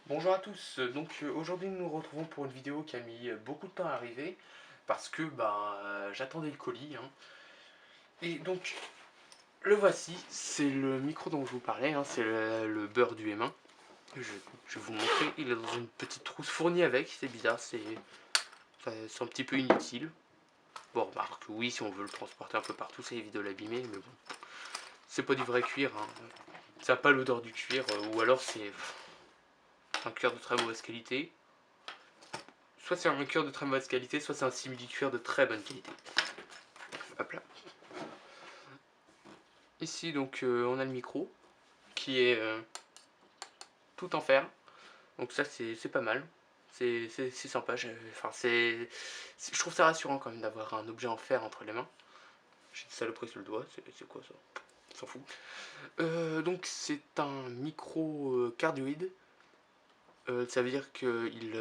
Bonjour à tous, donc aujourd'hui nous nous retrouvons pour une vidéo qui a mis beaucoup de temps à arriver parce que j'attendais le colis hein. Et donc le voici, c'est le micro dont je vous parlais, hein, c'est le beurre du M1. Je vais vous montrer, il est dans une petite trousse fournie avec, c'est bizarre, c'est un petit peu inutile. Bon remarque, oui si on veut le transporter un peu partout ça évite de l'abîmer, mais bon, c'est pas du vrai cuir, hein. Ça n'a pas l'odeur du cuir, ou alors c'est un cuir de très mauvaise qualité. Soit c'est un cuir de très mauvaise qualité, soit c'est un simili-cuir de très bonne qualité. Hop là. Ici donc on a le micro qui est tout en fer. Donc ça c'est pas mal. C'est sympa. Je trouve ça rassurant quand même d'avoir un objet en fer entre les mains. J'ai une saloperie sur le doigt, c'est quoi ça? On s'en fout. Donc c'est un micro cardioïde. Ça veut dire qu'il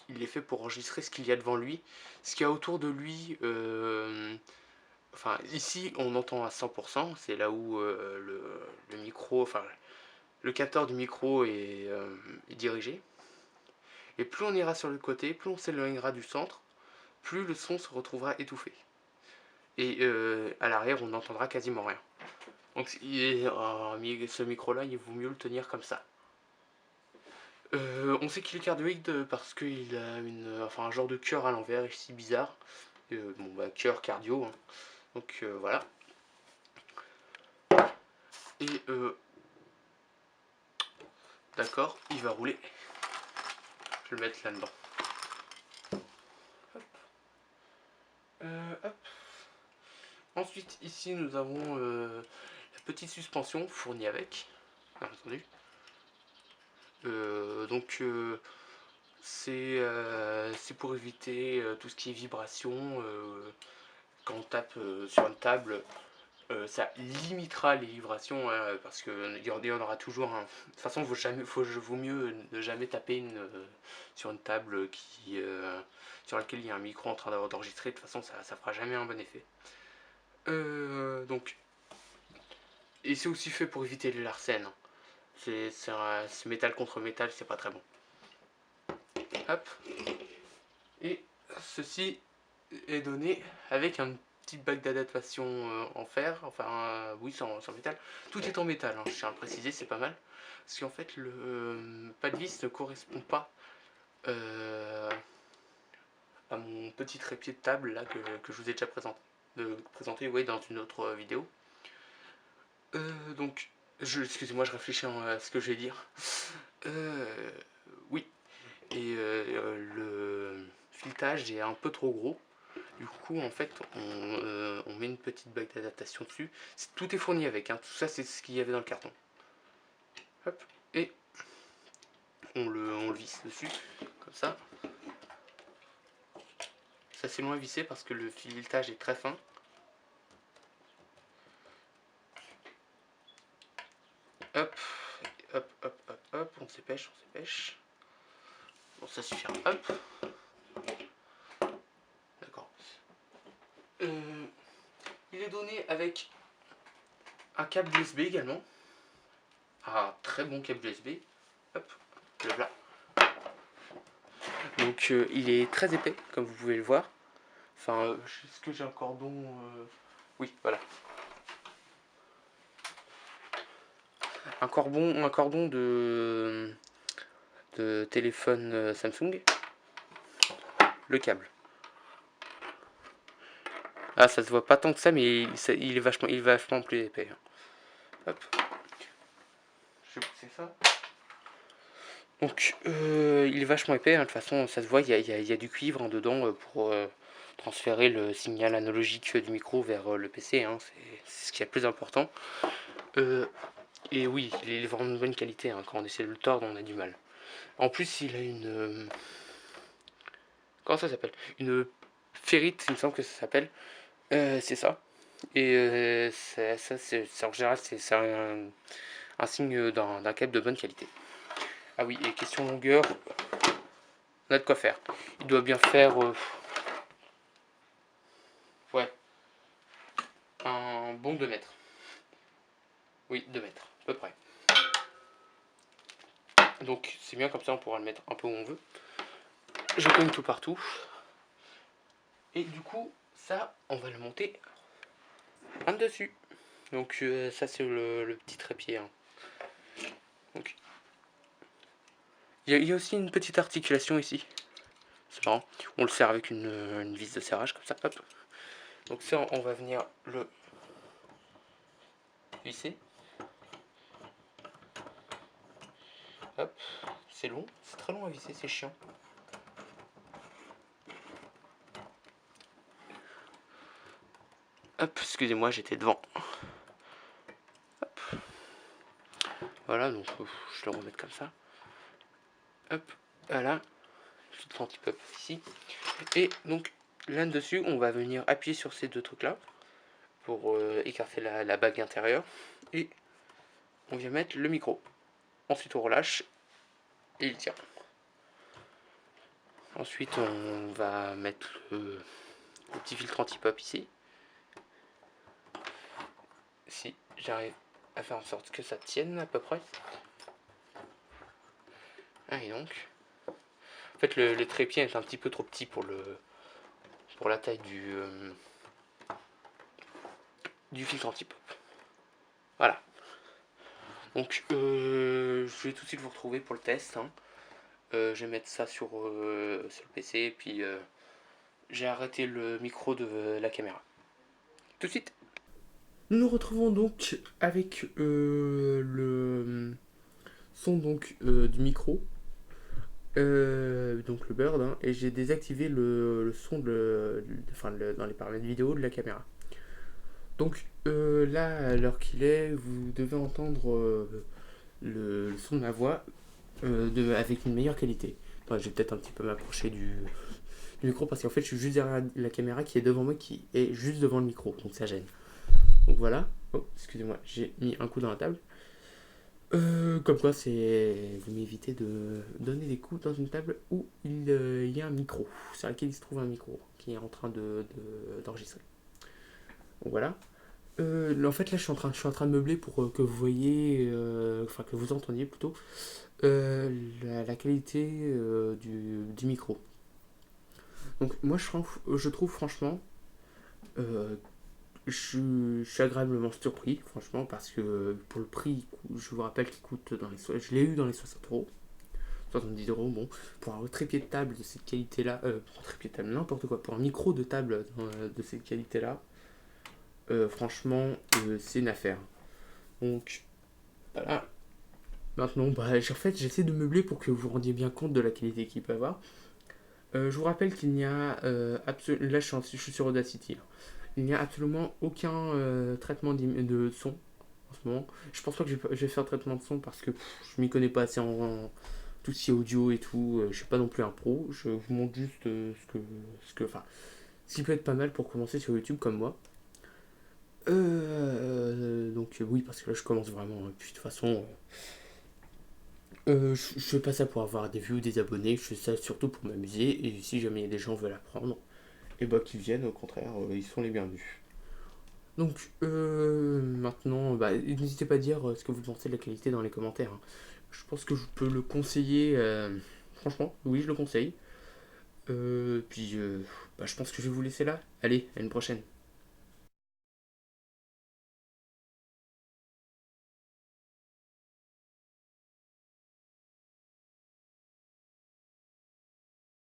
il est fait pour enregistrer ce qu'il y a devant lui. Ce qu'il y a autour de lui, enfin ici on entend à 100%, c'est là où le micro, enfin le capteur du micro est dirigé. Et plus on ira sur le côté, plus on s'éloignera du centre, plus le son se retrouvera étouffé. Et à l'arrière on n'entendra quasiment rien. Donc ce micro là il vaut mieux le tenir comme ça. On sait qu'il est cardioïde parce qu'il a un genre de cœur à l'envers, ici bizarre. Cœur cardio, hein. Donc voilà. Et d'accord, il va rouler. Je vais le mettre là-dedans. Hop. Hop. Ensuite, ici, nous avons la petite suspension fournie avec, bien entendu. C'est pour éviter tout ce qui est vibration. Quand on tape sur une table, ça limitera les vibrations hein, parce qu'il y en aura toujours un. De toute façon, vaut mieux ne jamais taper sur une table sur laquelle il y a un micro en train d'enregistrer. De toute façon, ça fera jamais un bon effet. Donc, et c'est aussi fait pour éviter les larcènes. C'est métal contre métal, c'est pas très bon. Hop. Et ceci est donné avec une petite bague d'adaptation en fer, oui, sans métal. Tout est en métal, hein, je tiens à le préciser, c'est pas mal. Parce qu'en fait, le pas de vis ne correspond pas à mon petit trépied de table là que je vous ai déjà présenté ouais, dans une autre vidéo. Donc, excusez-moi, je réfléchis à ce que je vais dire. Oui, et le filetage est un peu trop gros. Du coup, en fait, on met une petite bague d'adaptation dessus. Tout est fourni avec, hein. Tout ça, c'est ce qu'il y avait dans le carton. Hop, et on le visse dessus, comme ça. Ça, c'est loin à visser parce que le filetage est très fin. Hop, hop, hop, hop, hop, on s'épêche, on s'épêche. Bon, ça suffira. Hop. D'accord. Il est donné avec un câble USB également. Un très bon câble USB. Hop, le voilà. Donc il est très épais, comme vous pouvez le voir. Enfin, est-ce que j'ai un cordon Oui, voilà. Un cordon de téléphone Samsung. Le câble. Ah, ça se voit pas tant que ça, mais il est vachement plus épais. Hop. Je vais pousser ça. Donc, il est vachement épais, hein. De toute façon, ça se voit, il y a du cuivre hein, dedans pour transférer le signal analogique du micro vers le PC. Hein. C'est ce qui est le plus important. Et oui, il est vraiment de bonne qualité. Hein. Quand on essaie de le tordre, on a du mal. En plus, il a une. Comment ça s'appelle? Une ferrite, il me semble que ça s'appelle. C'est ça. Et en général, c'est un signe d'un câble de bonne qualité. Ah oui, et question longueur, on a de quoi faire. Il doit bien faire. Ouais, un bon 2 mètres. Oui, 2 mètres, à peu près. Donc c'est bien, comme ça on pourra le mettre un peu où on veut. Je cogne tout partout. Et du coup, ça, on va le monter en dessus. Donc ça c'est le petit trépied. Hein. Donc, il y a aussi une petite articulation ici. C'est marrant. On le serre avec une vis de serrage comme ça. Hop. Donc ça, on va venir le visser. Hop. C'est long. C'est très long à visser. C'est chiant. Hop. Excusez-moi, j'étais devant. Hop. Voilà. Donc je le remets comme ça. Hop. Voilà. Un petit peu ici. Et donc là-dessus, on va venir appuyer sur ces deux trucs-là pour écarter la bague intérieure. Et on vient mettre le micro. Ensuite, on relâche et il tient. Ensuite, on va mettre le petit filtre anti-pop ici. Si j'arrive à faire en sorte que ça tienne à peu près. Ah, et donc, en fait, le trépied est un petit peu trop petit pour la taille du filtre anti-pop. Voilà. Donc, je vais tout de suite vous retrouver pour le test. Hein. Je vais mettre ça sur le PC, puis j'ai arrêté le micro de la caméra. Tout de suite. Nous nous retrouvons donc avec le son donc du micro, donc le Bird, hein, et j'ai désactivé le son dans les paramètres vidéo de la caméra. Donc là, à l'heure qu'il est, vous devez entendre le son de ma voix avec une meilleure qualité. Enfin, je vais peut-être un petit peu m'approcher du micro parce qu'en fait je suis juste derrière la caméra qui est devant moi, qui est juste devant le micro, donc ça gêne. Donc voilà. Oh, excusez-moi, j'ai mis un coup dans la table. Comme quoi, c'est de m'éviter de donner des coups dans une table où il y a un micro, sur laquelle il se trouve un micro qui est en train d'enregistrer. Donc voilà. En fait, là, je suis en train de meubler pour que vous voyez, enfin que vous entendiez plutôt, la qualité du micro. Donc moi, je trouve franchement, euh, je suis agréablement surpris, franchement, parce que pour le prix, je vous rappelle qu'il coûte je l'ai eu dans les 60€, 70€, bon, pour un trépied de table de cette qualité-là, pour un trépied de table, n'importe quoi, pour un micro de table de cette qualité-là, franchement, c'est une affaire. Donc, voilà. Maintenant, en fait, j'essaie de meubler pour que vous vous rendiez bien compte de la qualité qu'il peut avoir. Je vous rappelle qu'il n'y a absolument. Là, je suis sur Audacity. Hein. Il n'y a absolument aucun traitement de son en ce moment. Je pense pas que je vais faire traitement de son parce que je m'y connais pas assez en tout ce qui est audio et tout. Je suis pas non plus un pro. Je vous montre juste enfin, ce qui peut être pas mal pour commencer sur YouTube comme moi. Donc oui, parce que là je commence vraiment. Puis de toute façon, je fais pas ça pour avoir des vues ou des abonnés. Je fais ça surtout pour m'amuser. Et si jamais des gens veulent apprendre, et bah qu'ils viennent, au contraire, ils sont les bienvenus. Donc maintenant, n'hésitez pas à dire ce que vous pensez de la qualité dans les commentaires. Hein. Je pense que je peux le conseiller. Franchement, oui, je le conseille. Puis je pense que je vais vous laisser là. Allez, à une prochaine.